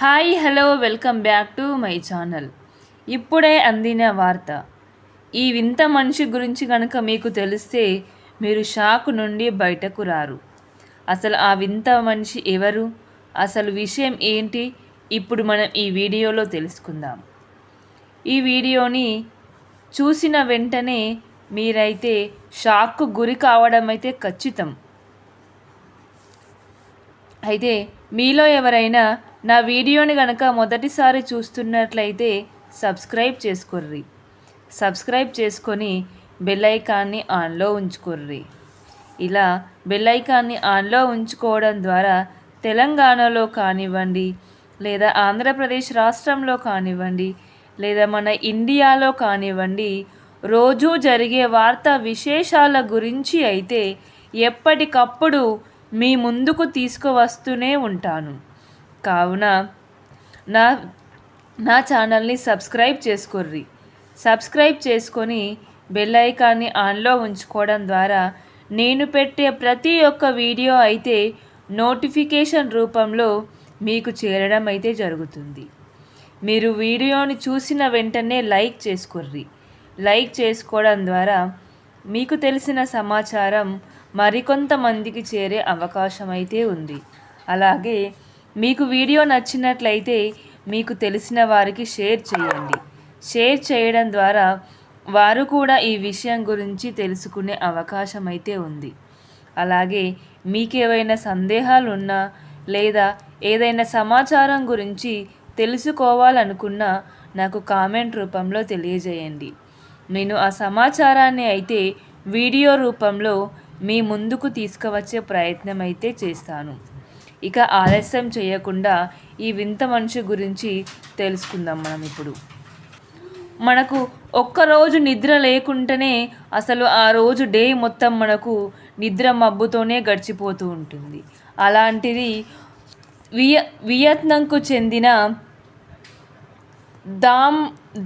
Hi hello welcome back to my channel. ఇప్పుడే అందిన వార్త. ఈ వింత మనిషి గురించి కనుక మీకు తెలిస్తే మీరు షాక్ నుండి బయటకు రారు. అసలు ఆ వింత మనిషి ఎవరు, అసలు విషయం ఏంటి, ఇప్పుడు మనం ఈ వీడియోలో తెలుసుకుందాం. ఈ వీడియోని చూసిన వెంటనే మీరైతే షాక్కు గురి కావడం అయితే ఖచ్చితం. అయితే మీలో ఎవరైనా నా వీడియోని కనుక మొదటిసారి చూస్తున్నట్లయితే సబ్స్క్రైబ్ చేసుకొని బెల్ ఐకాన్ని ఆన్లో ఉంచుకోర్రి. ఇలా బెల్ ఐకాన్ని ఆన్లో ఉంచుకోవడం ద్వారా తెలంగాణలో కానివ్వండి, లేదా ఆంధ్రప్రదేశ్ రాష్ట్రంలో కానివ్వండి, లేదా మన ఇండియాలో కానివ్వండి, రోజూ జరిగే వార్తా విశేషాల గురించి అయితే ఎప్పటికప్పుడు మీ ముందుకు తీసుకువస్తూనే ఉంటాను. కావున నా ఛానల్ని సబ్స్క్రైబ్ చేసుకొని బెల్ ఐకాన్ని ఆన్లో ఉంచుకోవడం ద్వారా నేను పెట్టే ప్రతి ఒక్క వీడియో అయితే నోటిఫికేషన్ రూపంలో మీకు చేరడం అయితే జరుగుతుంది. మీరు వీడియోని చూసిన వెంటనే లైక్ చేసుకోవడం ద్వారా మీకు తెలిసిన సమాచారం మరికొంతమందికి చేరే అవకాశం అయితే ఉంది. అలాగే మీకు వీడియో నచ్చినట్లయితే మీకు తెలిసిన వారికి షేర్ చేయడం ద్వారా వారు కూడా ఈ విషయం గురించి తెలుసుకునే అవకాశం అయితే ఉంది. అలాగే మీకేవైనా సందేహాలు ఉన్నా, లేదా ఏదైనా సమాచారం గురించి తెలుసుకోవాలనుకున్నా నాకు కామెంట్ రూపంలో తెలియజేయండి. నేను ఆ సమాచారాన్ని అయితే వీడియో రూపంలో మీ ముందుకు తీసుకువచ్చే ప్రయత్నం అయితే చేస్తాను. ఇక ఆలస్యం చేయకుండా ఈ వింత మనిషి గురించి తెలుసుకుందాం. మనం ఇప్పుడు మనకు ఒక్కరోజు నిద్ర లేకుంటేనే అసలు ఆ రోజు డే మొత్తం మనకు నిద్ర మబ్బుతోనే గడిచిపోతూ ఉంటుంది. అలాంటిది వియత్నాంకు చెందిన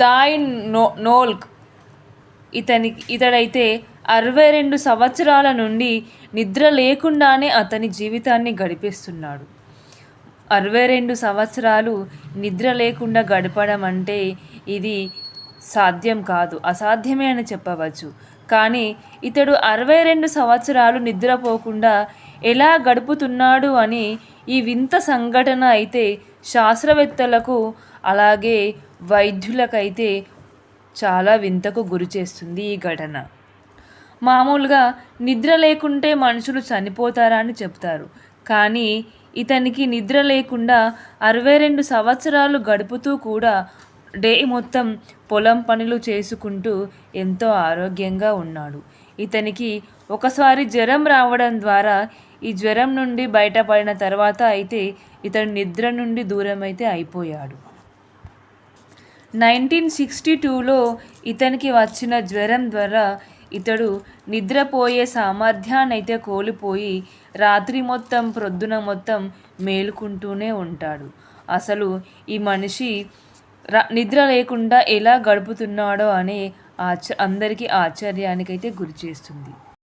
దాయ్ నోల్క్ ఇతడైతే 62 సంవత్సరాల నుండి నిద్ర లేకుండానే అతని జీవితాన్ని గడిపేస్తున్నాడు. 62 సంవత్సరాలు నిద్ర లేకుండా గడపడం అంటే ఇది సాధ్యం కాదు, అసాధ్యమే అని చెప్పవచ్చు. కానీ ఇతడు 62 సంవత్సరాలు నిద్రపోకుండా ఎలా గడుపుతున్నాడు అని ఈ వింత సంఘటన అయితే శాస్త్రవేత్తలకు అలాగే వైద్యులకైతే చాలా వింతకు గురి చేస్తుంది. ఈ ఘటన మామూలుగా నిద్ర లేకుంటే మనుషులు చనిపోతారా అని చెప్తారు. కానీ ఇతనికి నిద్ర లేకుండా 62 సంవత్సరాలు గడుపుతూ కూడా డే మొత్తం పొలం పనులు చేసుకుంటూ ఎంతో ఆరోగ్యంగా ఉన్నాడు. ఇతనికి ఒకసారి జ్వరం రావడం ద్వారా ఈ జ్వరం నుండి బయటపడిన తర్వాత అయితే ఇతను నిద్ర నుండి దూరం అయితే అయిపోయాడు. 1962లో ఇతనికి వచ్చిన జ్వరం ద్వారా ఇతడు నిద్రపోయే సామర్థ్యాన్ని అయితే కోల్పోయి రాత్రి మొత్తం ప్రొద్దున మొత్తం మేలుకుంటూనే ఉంటాడు. అసలు ఈ మనిషి నిద్ర లేకుండా ఎలా గడుపుతున్నాడో అనే అందరికీ ఆశ్చర్యానికైతే గురి చేస్తుంది.